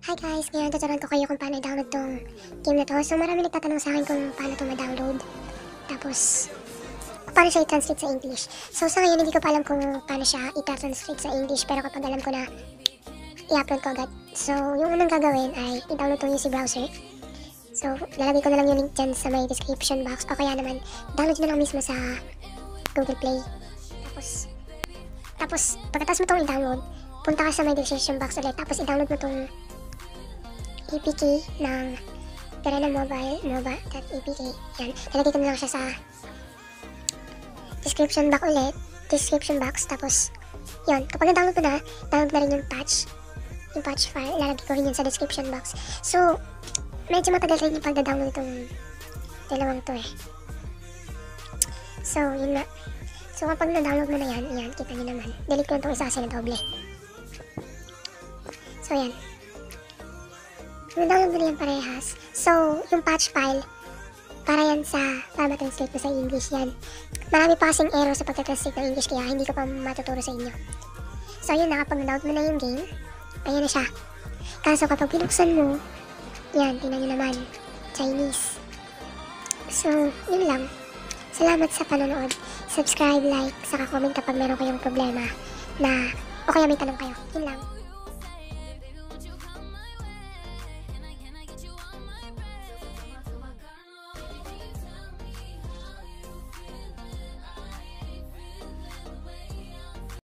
Hi guys! Ngayon tuturuan ko kayo kung paano i-download tong game na to. So marami nagtatanong sa akin kung paano to ma-download. Tapos, paano siya i-translate sa English. So sa ngayon hindi ko pa alam kung paano siya i-translate sa English. Pero kapag alam ko na, i-upload ko agad. So yung unang gagawin ay i-download tong UC browser. So lalagay ko na lang yung link dyan sa may description box. O kaya naman, download nyo na lang mismo sa Google Play. Tapos pagkatapos mo tong i-download, punta ka sa may description box ulit. Tapos i-download mo tong APK ng Garena Mobile.apk. Yan. Nalagay ko na lang siya sa description box ulit. Tapos, yun. Kapag na-download ko na, download na rin yung patch file. Ilalagay ko rin yun sa description box. So, medyo matagal rin yung pagda-download itong dalawang to eh. So, yun na. So, kapag na-download mo na yan, kita nyo naman. Delete ko lang itong isa kasi na doble. So, yan. Na-download mo na yan parehas. So, yung patch file, para ma-translate mo sa English yan. Marami pa kasing error sa pagka-translate ng English, kaya hindi ko pa matuturo sa inyo. So, yun na, kapag na-download mo na yung game, ayan na siya. Kaso kapag pinuksan mo, yan, tingnan nyo naman, Chinese. So, yun lang. Salamat sa panonood. Subscribe, like, saka comment kapag meron kayong problema na, o kaya may tanong kayo. Yun lang.